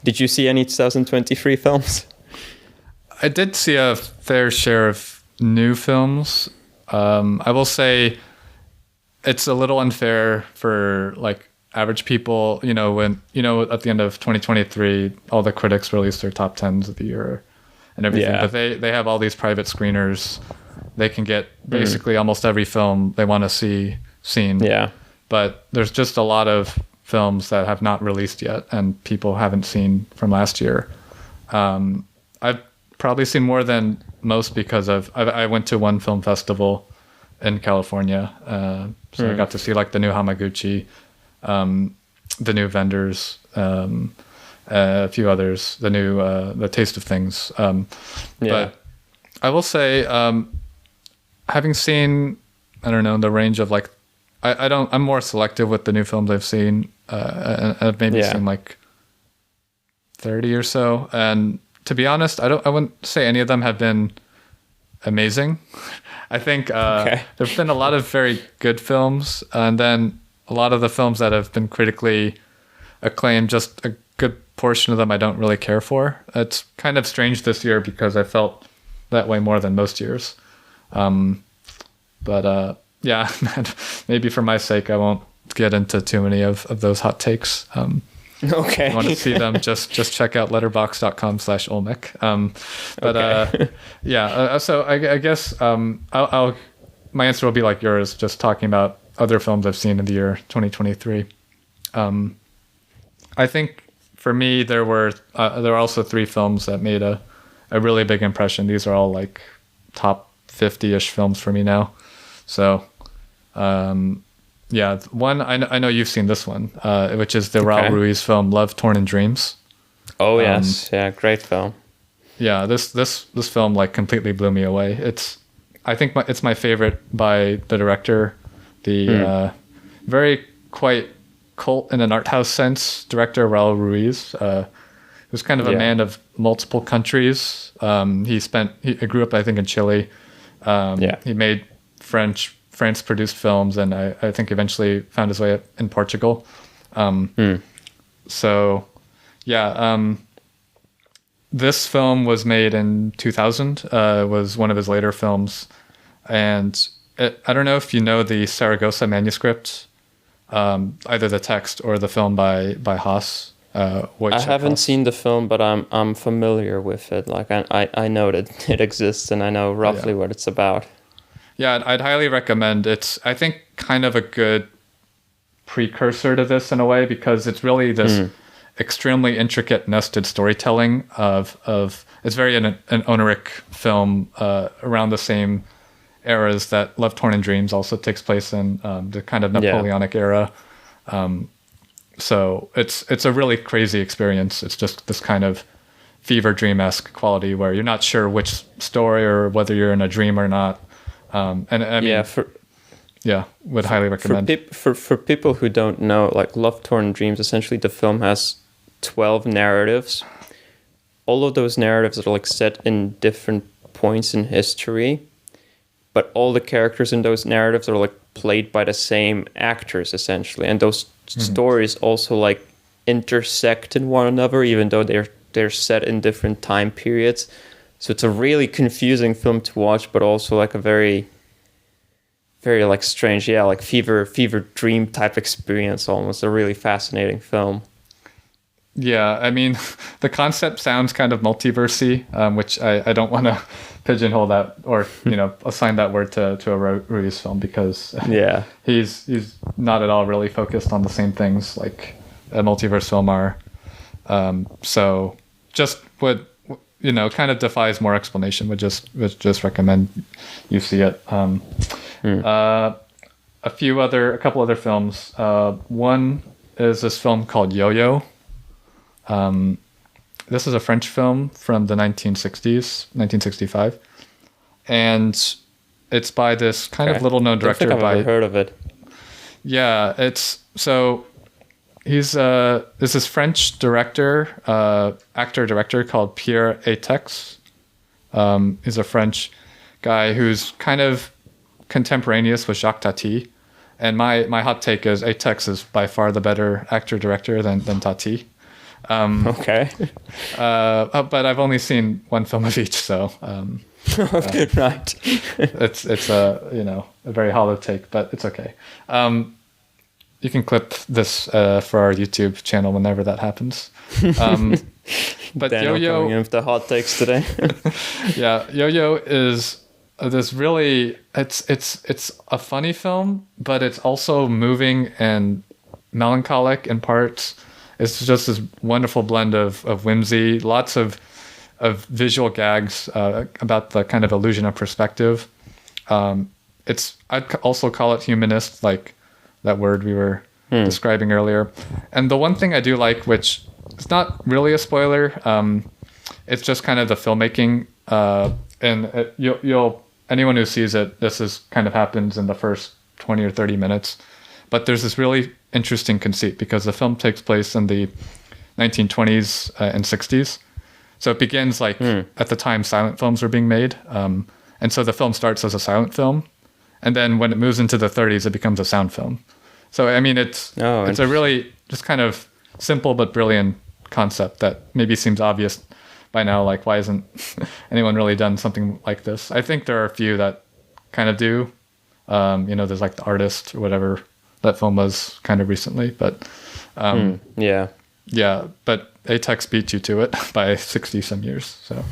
Did you see any 2023 films? I did see a fair share of new films. I will say it's a little unfair for like average people, when at the end of 2023, all the critics release their top 10s of the year and everything. Yeah. But they have all these private screeners. They can get basically almost every film they want to see seen. Yeah. But there's just a lot of films that have not released yet and people haven't seen from last year. I've probably seen more than most because I went to one film festival in California. So I got to see like the new Hamaguchi, the new Vendors, a few others, the new the Taste of Things. But I will say, having seen, I don't know, the range of like, I'm more selective with the new films I've seen. And I've maybe seen like 30 or so. And to be honest, I wouldn't say any of them have been amazing. I think there've been a lot of very good films, and then a lot of the films that have been critically acclaimed, just a good portion of them I don't really care for. It's kind of strange this year because I felt that way more than most years. But maybe for my sake, I won't get into too many of those hot takes. Okay. If you want to see them, just check out letterboxd.com/Olmec. So I guess I'll my answer will be like yours, just talking about other films I've seen in the year 2023. I think for me there were also 3 films that made a really big impression. These are all like top 50-ish films for me now. So one I know you've seen this one, which is the Raul Ruiz film Love, Torn in Dreams. Oh yes, great film. Yeah, this film like completely blew me away. I think it's my favorite by the director, the very quite cult in an art house sense director Raul Ruiz. Who's kind of a man of multiple countries. He grew up I think in Chile. He made France-produced films, and I think eventually found his way up in Portugal. This film was made in 2000. It was one of his later films. And I don't know if you know the Saragossa manuscript, either the text or the film by Haas. I haven't seen the film, but I'm familiar with it. Like I know that it exists, and I know roughly what it's about. Yeah, I'd highly recommend. It's, I think, kind of a good precursor to this in a way, because it's really this extremely intricate nested storytelling of it's very an oniric film around the same eras that Love, Torn in Dreams also takes place in, the kind of Napoleonic era. So it's a really crazy experience. It's just this kind of fever dream-esque quality where you're not sure which story or whether you're in a dream or not. Would highly recommend. For people who don't know, like Love, Torn in Dreams, essentially the film has 12 narratives. All of those narratives are like set in different points in history, but all the characters in those narratives are like played by the same actors essentially, and those stories also like intersect in one another, even though they're set in different time periods. So it's a really confusing film to watch, but also like a very, very like strange, like fever dream type experience, almost a really fascinating film. Yeah, I mean, the concept sounds kind of multiversy, which I don't want to pigeonhole that or assign that word to a Ruiz film, because he's not at all really focused on the same things like a multiverse film are. So just would kind of defies more explanation. Would just recommend you see it. A couple other films. One is this film called Yo-Yo. This is a French film from the 1960s, 1965, and it's by this kind of little-known director. I don't think I've ever heard of it. Yeah, he's this French actor-director called Pierre Atex. He's a French guy who's kind of contemporaneous with Jacques Tati. And my hot take is Atex is by far the better actor-director than Tati. But I've only seen one film of each, so right. It's a very hollow take, but it's okay. you can clip this for our YouTube channel whenever that happens. But Daniel Yo-Yo, coming in with the hot takes today. yeah, Yo-Yo is this really it's a funny film, but it's also moving and melancholic in parts. It's just this wonderful blend of whimsy, lots of visual gags about the kind of illusion of perspective. I'd also call it humanist, like that word we were describing earlier. And the one thing I do like, which is not really a spoiler, it's just kind of the filmmaking. You'll anyone who sees it, this is kind of happens in the first 20 or 30 minutes. But there's this really interesting conceit because the film takes place in the 1920s and 60s. So it begins like at the time silent films were being made. And so the film starts as a silent film. And then when it moves into the 30s, it becomes a sound film. So, I mean, it's a really just kind of simple but brilliant concept that maybe seems obvious by now. Like, why hasn't anyone really done something like this? I think there are a few that kind of do. There's like The Artist or whatever that film was kind of recently. But yeah, but Atex beat you to it by 60 some years. So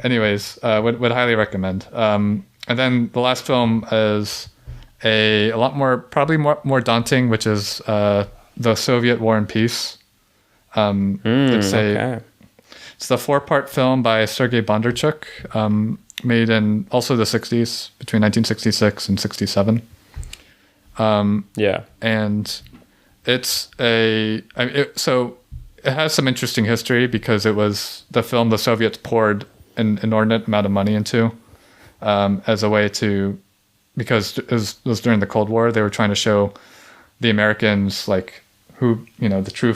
anyways, would highly recommend. And then the last film is a lot more, probably more daunting, which is the Soviet War and Peace. It's the 4-part film by Sergei Bondarchuk, made in also the 60s, between 1966 and 67. And so it has some interesting history because it was the film the Soviets poured an inordinate amount of money into as a way to, because it was during the Cold War, they were trying to show the Americans like who, the true,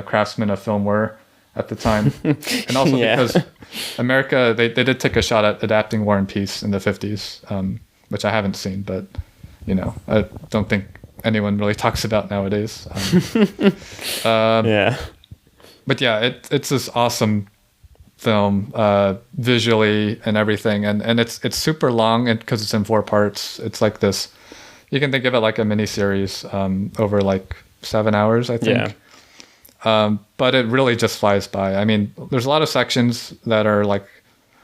craftsmen of film were at the time. And also because America, they did take a shot at adapting War and Peace in the 50s, which I haven't seen, but, I don't think anyone really talks about nowadays. But yeah, it's this awesome film, visually and everything, and it's super long, and because it's in 4 parts, it's like this. You can think of it like a mini series over like 7 hours, I think. But it really just flies by. I mean, there's a lot of sections that are like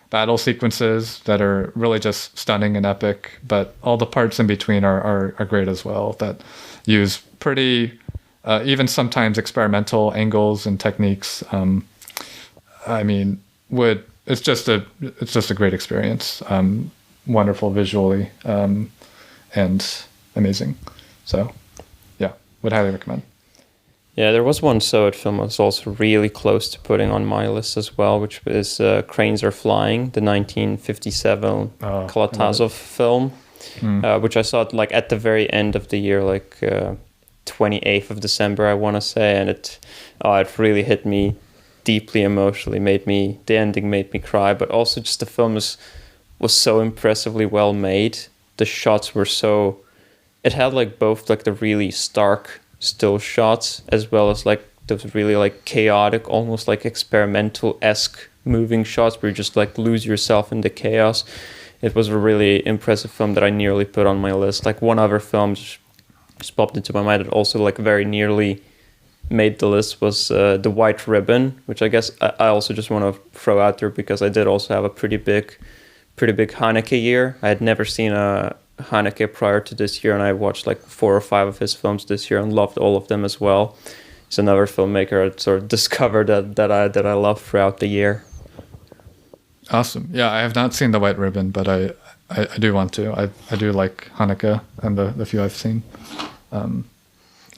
battle sequences that are really just stunning and epic, but all the parts in between are great as well, that use pretty even sometimes experimental angles and techniques. I mean, it's just a great experience, wonderful visually, and amazing. So yeah, would highly recommend. Yeah, there was one Soviet film I was also really close to putting on my list as well, which is Cranes Are Flying, the 1957 Kalatazov film, which I saw like at the very end of the year, like 28th of December, I want to say, and it really hit me deeply emotionally. The ending made me cry, but also just the film was so impressively well made. The shots were it had like both like the really stark still shots as well as like those really like chaotic, almost like experimental-esque moving shots where you just like lose yourself in the chaos. It was a really impressive film that I nearly put on my list. Like one other film just popped into my mind that also like very nearly made the list was The White Ribbon, which I guess I also just want to throw out there because I did also have a pretty big Haneke year. I had never seen a Haneke prior to this year, and I watched like 4 or 5 of his films this year and loved all of them as well. He's another filmmaker I sort of discovered that I love throughout the year. Awesome. Yeah, I have not seen The White Ribbon, but I do want to. I do like Haneke and the few I've seen.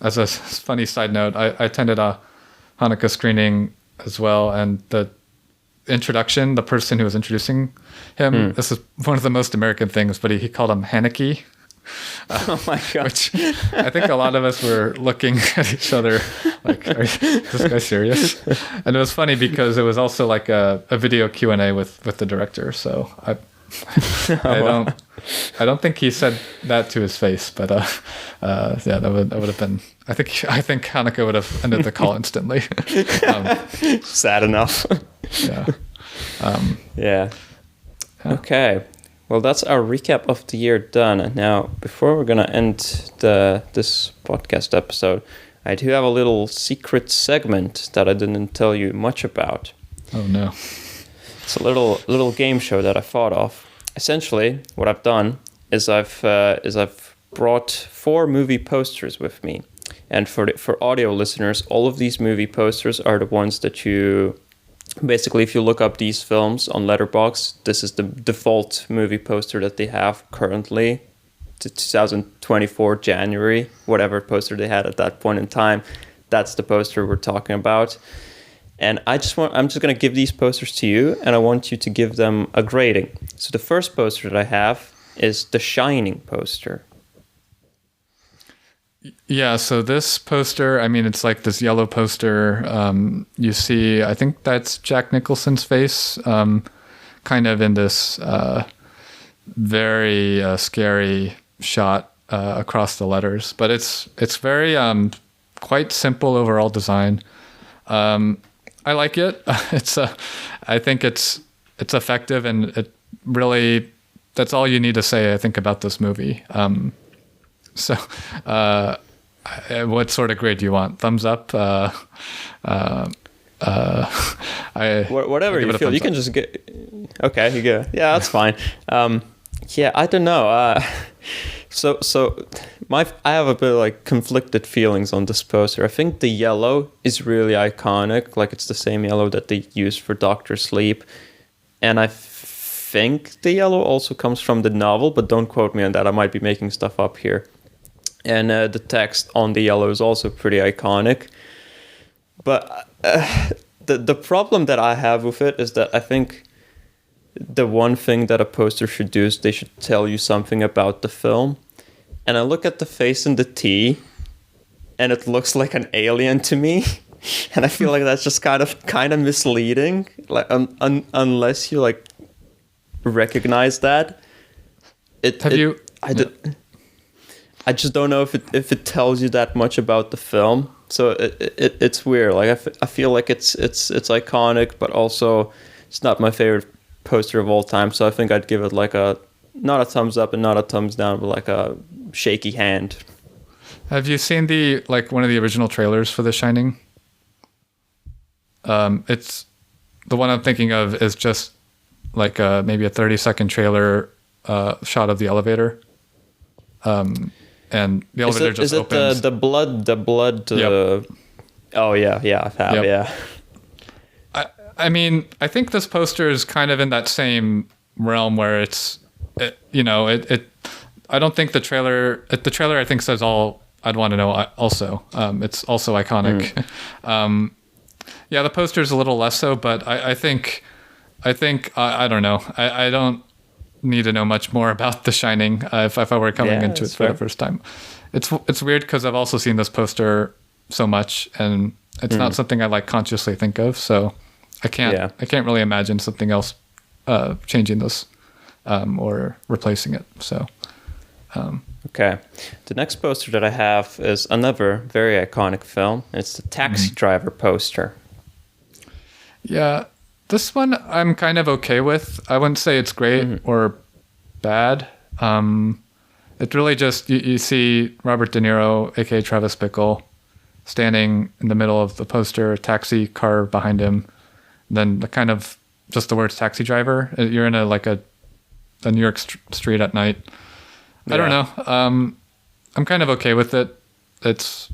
As a funny side note, I attended a Haneke screening as well, and the introduction, the person who was introducing him, this is one of the most American things, but he called him Haneke. Oh my god! Which I think a lot of us were looking at each other like, is this guy serious? And it was funny because it was also like a video Q&A with the director. So I don't think he said that to his face, but that would have been. I think Haneke would have ended the call instantly. Sad enough. Yeah. Yeah. Okay. Well, that's our recap of the year done. Now, before we're gonna end this podcast episode, I do have a little secret segment that I didn't tell you much about. Oh no! It's a little game show that I thought of. Essentially, what I've done is I've brought 4 movie posters with me, and for audio listeners, all of these movie posters are the ones that you basically, if you look up these films on Letterboxd, this is the default movie poster that they have currently. To 2024 January, whatever poster they had at that point in time, that's the poster we're talking about. And I'm just going to give these posters to you, and I want you to give them a grading. So the first poster that I have is the Shining poster. Yeah, so this poster, I mean, it's like this yellow poster. You see, I think that's Jack Nicholson's face, kind of in this very scary shot across the letters. But it's very quite simple overall design. I like it. I think it's effective, and it really, that's all you need to say, I think, about this movie. So, what sort of grade do you want? Thumbs up? Whatever you feel. You can just get... Okay, you go. Yeah, that's fine. Yeah, I don't know. I have a bit of like conflicted feelings on this poster. I think the yellow is really iconic. Like, it's the same yellow that they used for Doctor Sleep. And I think the yellow also comes from the novel, but don't quote me on that. I might be making stuff up here. And the text on the yellow is also pretty iconic. But the problem that I have with it is that I think the one thing that a poster should do is they should tell you something about the film. And I look at the face in the T, and it looks like an alien to me. And I feel like that's just kind of misleading. Like unless you like recognize that. I just don't know if it tells you that much about the film. So it's weird. Like I feel like it's iconic, but also it's not my favorite poster of all time. So I think I'd give it like not a thumbs up and not a thumbs down, but like a shaky hand. Have you seen one of the original trailers for The Shining? It's the one I'm thinking of is just like maybe a 30-second trailer shot of the elevator. And the elevator just opens. Is it the blood? Yep. Oh yeah, I have, yep. yeah. I mean, I think this poster is kind of in that same realm where I don't think the trailer I think says all I'd want to know also. It's also iconic. Yeah, the poster is a little less so, but I think I don't know. I don't need to know much more about The Shining if I were coming into it for the first time. It's weird because I've also seen this poster so much, and it's not something I like consciously think of. So I can't really imagine something else changing this or replacing it. So okay, the next poster that I have is another very iconic film. It's the Taxi Driver poster. Yeah. This one I'm kind of okay with. I wouldn't say it's great or bad. It really just, you see Robert De Niro, aka Travis Bickle, standing in the middle of the poster, a taxi car behind him. Then the kind of just the words taxi driver. You're in a New York street at night. I don't know. I'm kind of okay with it. It's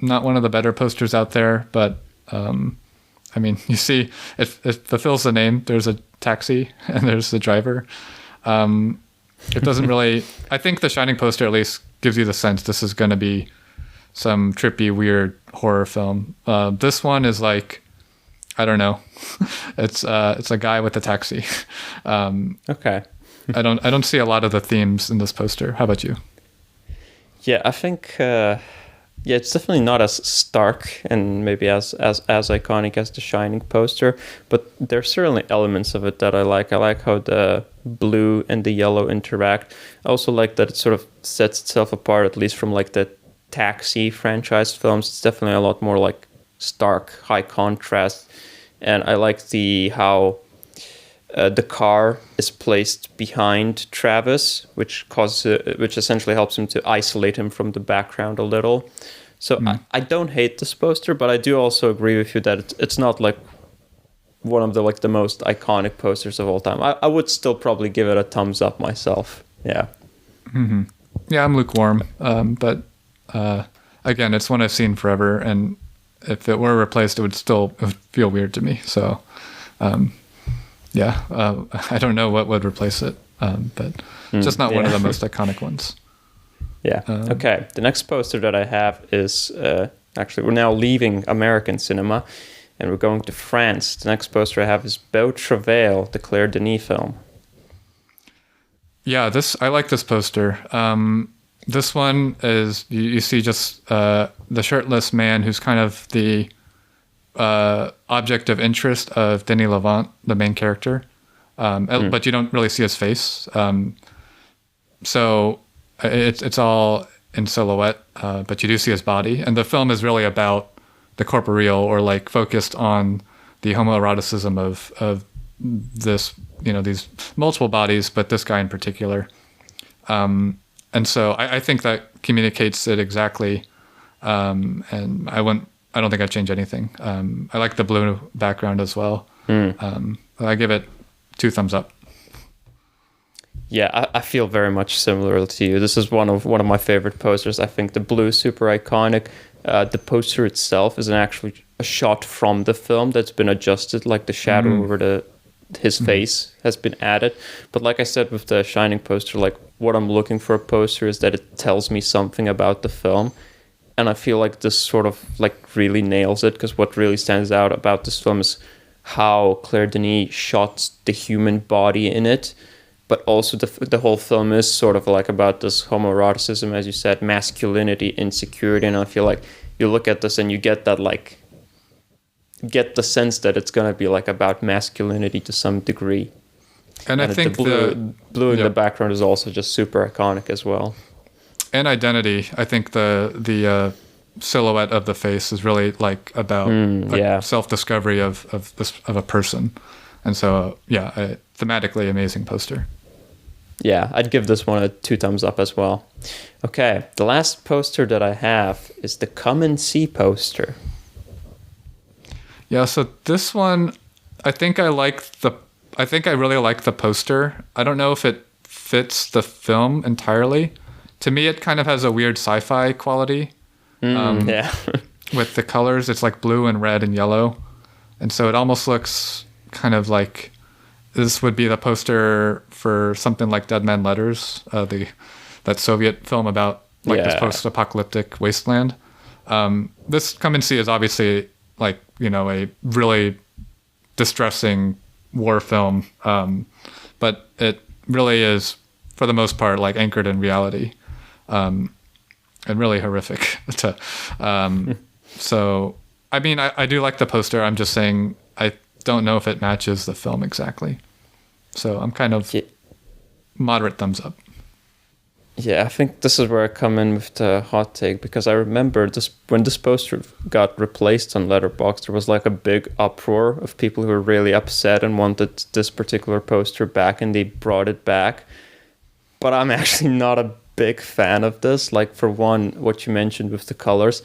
not one of the better posters out there, but I mean, you see, it fulfills the name. There's a taxi and there's the driver. It doesn't really... I think the Shining poster at least gives you the sense this is going to be some trippy, weird horror film. This one is like, I don't know. It's a guy with a taxi. Okay. I don't see a lot of the themes in this poster. How about you? Yeah, I think... Yeah, it's definitely not as stark and maybe as iconic as the Shining poster, but there's certainly elements of it that I like. I like how the blue and the yellow interact. I also like that it sort of sets itself apart, at least from like the Taxi franchise films. It's definitely a lot more like stark, high contrast, and I like how The car is placed behind Travis, which essentially helps him to isolate him from the background a little. So I don't hate this poster, but I do also agree with you that it's not like one of the most iconic posters of all time. I would still probably give it a thumbs up myself. Yeah. Mm-hmm. Yeah, I'm lukewarm. But again, it's one I've seen forever, and if it were replaced, it would feel weird to me. So, I don't know what would replace it, but it's just not one of the most iconic ones. Yeah. Okay. The next poster that I have is actually, we're now leaving American cinema, and we're going to France. The next poster I have is Beau Travail, the Claire Denis film. Yeah, I like this poster. This one is, you see just the shirtless man who's kind of the object of interest of Denis Lavant, the main character. But you don't really see his face. So it's all in silhouette, but you do see his body. And the film is really about the corporeal, or like focused on the homoeroticism of this, these multiple bodies, but this guy in particular. And so I think that communicates it exactly. And I don't think I'd change anything. I like the blue background as well. I give it 2 thumbs up. Yeah, I feel very much similar to you. This is one of my favorite posters. I think the blue is super iconic. The poster itself is actually a shot from the film that's been adjusted, like the shadow over his face has been added. But like I said with the Shining poster, like what I'm looking for a poster is that it tells me something about the film. And I feel like this sort of like really nails it, because what really stands out about this film is how Claire Denis shot the human body in it. But also the whole film is sort of like about this homoeroticism, as you said, masculinity, insecurity. And I feel like you look at this and you get that, like, get the sense that it's going to be like about masculinity to some degree. And I think the blue in the background is also just super iconic as well. And identity. I think the silhouette of the face is really like about self-discovery of a person. And so, thematically amazing poster. Yeah, I'd give this one a 2 thumbs up as well. Okay, the last poster that I have is the Come and See poster. Yeah, so this one, I think I really like the poster. I don't know if it fits the film entirely. To me, it kind of has a weird sci-fi quality. With the colors, it's like blue and red and yellow. And so it almost looks kind of like this would be the poster for something like Dead Man Letters, that Soviet film about this post-apocalyptic wasteland. This Come and See is obviously like, a really distressing war film, but it really is, for the most part, like anchored in reality, and really horrific. So, I mean, I do like the poster. I'm just saying I don't know if it matches the film exactly. So I'm kind of moderate thumbs up. Yeah, I think this is where I come in with the hot take, because I remember when this poster got replaced on Letterboxd, there was like a big uproar of people who were really upset and wanted this particular poster back, and they brought it back. But I'm actually not a big fan of this. Like, for one, what you mentioned with the colors,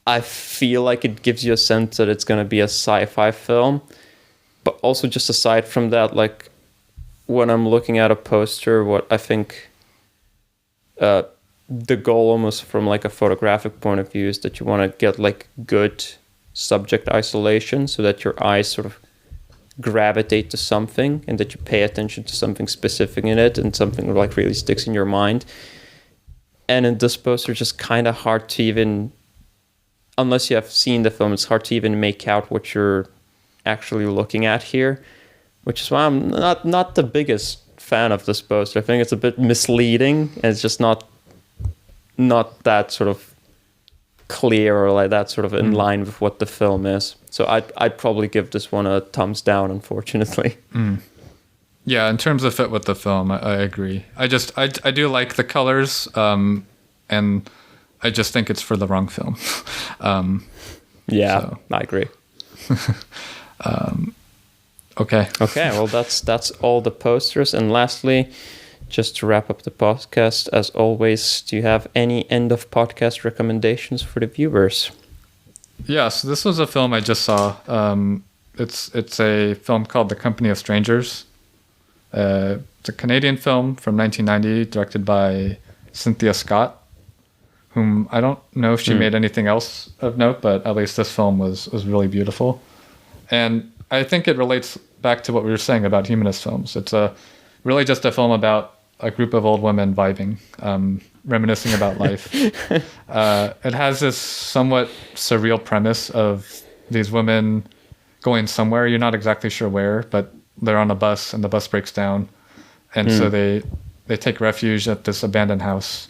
I feel like it gives you a sense that it's going to be a sci-fi film. But also, just aside from that, like, when I'm looking at a poster, what I think the goal almost from like a photographic point of view is that you want to get like good subject isolation, so that your eyes sort of gravitate to something and that you pay attention to something specific in it, and something like really sticks in your mind. And in this poster, just kind of hard to even, unless you have seen the film, it's hard to even make out what you're actually looking at here, which is why I'm not the biggest fan of this poster. I think it's a bit misleading, and it's just not that sort of clear, or like that sort of in line with what the film is. So I'd probably give this one a thumbs down, unfortunately. Yeah, in terms of fit with the film, I agree. I do like the colors, and I just think it's for the wrong film. I agree. Okay. Okay, well, that's all the posters. And lastly, just to wrap up the podcast, as always, do you have any end of podcast recommendations for the viewers? Yeah, so this was a film I just saw. It's a film called The Company of Strangers. It's a Canadian film from 1990, directed by Cynthia Scott, whom I don't know if she made anything else of note, but at least this film was really beautiful. And I think it relates back to what we were saying about humanist films. It's really just a film about a group of old women vibing, reminiscing about life. It has this somewhat surreal premise of these women going somewhere. You're not exactly sure where, but they're on a bus and the bus breaks down. And so they take refuge at this abandoned house.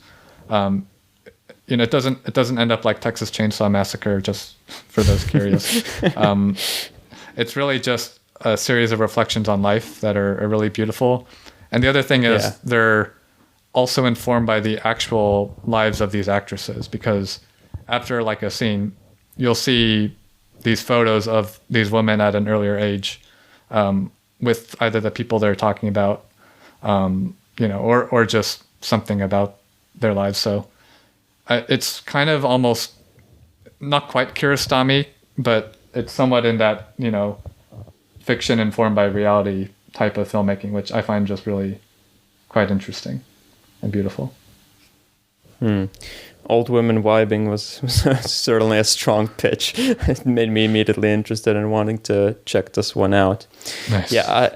It doesn't end up like Texas Chainsaw Massacre, just for those curious. It's really just a series of reflections on life that are really beautiful. And the other thing is they're also informed by the actual lives of these actresses, because after like a scene, you'll see these photos of these women at an earlier age, with either the people they're talking about, or just something about their lives. So it's kind of almost not quite Kiarostami, but it's somewhat in that, fiction informed by reality type of filmmaking, which I find just really quite interesting and beautiful. Old women vibing was certainly a strong pitch. It made me immediately interested in wanting to check this one out. Nice. Yeah,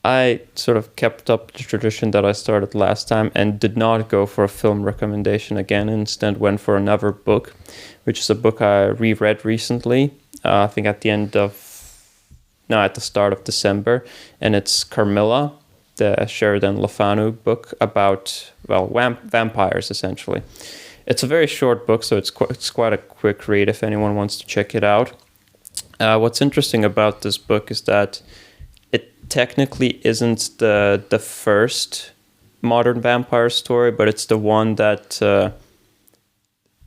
I sort of kept up the tradition that I started last time and did not go for a film recommendation again. Instead went for another book, which is a book I reread recently. I think at the start of December, and it's Carmilla, the Sheridan Le Fanu book about, vampires, essentially. It's a very short book, so it's quite a quick read if anyone wants to check it out. What's interesting about this book is that it technically isn't the first modern vampire story, but it's the one that...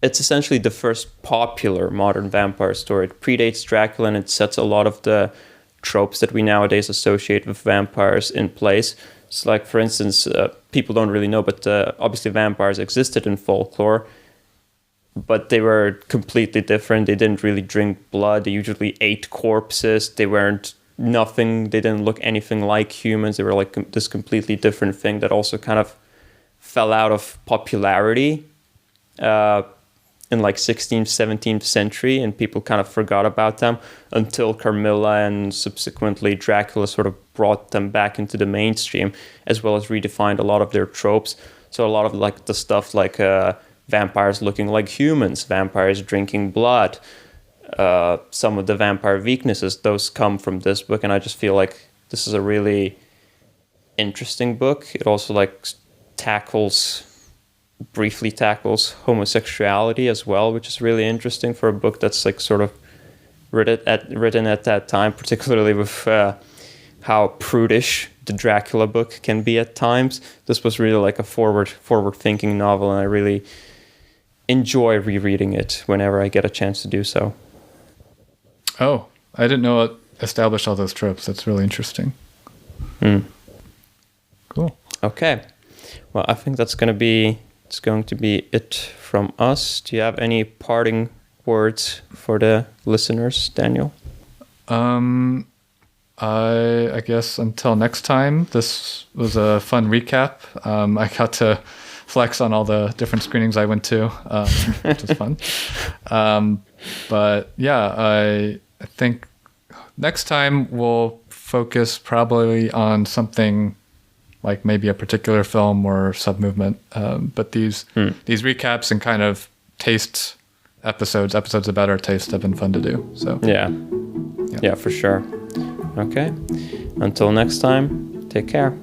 it's essentially the first popular modern vampire story. It predates Dracula, and it sets a lot of the tropes that we nowadays associate with vampires in place. It's like, for instance, people don't really know, but obviously vampires existed in folklore, but they were completely different. They didn't really drink blood. They usually ate corpses. They weren't nothing. They didn't look anything like humans. They were like this completely different thing that also kind of fell out of popularity in like 16th, 17th century, and people kind of forgot about them until Carmilla and subsequently Dracula sort of brought them back into the mainstream, as well as redefined a lot of their tropes. So a lot of like the stuff like vampires looking like humans, vampires drinking blood, some of the vampire weaknesses, those come from this book, and I just feel like this is a really interesting book. It also like briefly tackles homosexuality as well, which is really interesting for a book that's like sort of written at that time, particularly with how prudish the Dracula book can be at times. This was really like a forward thinking novel, and I really enjoy rereading it whenever I get a chance to do so. Oh, I didn't know it established all those tropes. That's really interesting. Cool. Okay. Well, I think it's going to be it from us. Do you have any parting words for the listeners, Daniel? I guess until next time, this was a fun recap. I got to flex on all the different screenings I went to, which was fun. But yeah, I think next time we'll focus probably on something like maybe a particular film or sub-movement. But these recaps and kind of taste episodes about our taste have been fun to do. So yeah, for sure. Okay. Until next time, take care.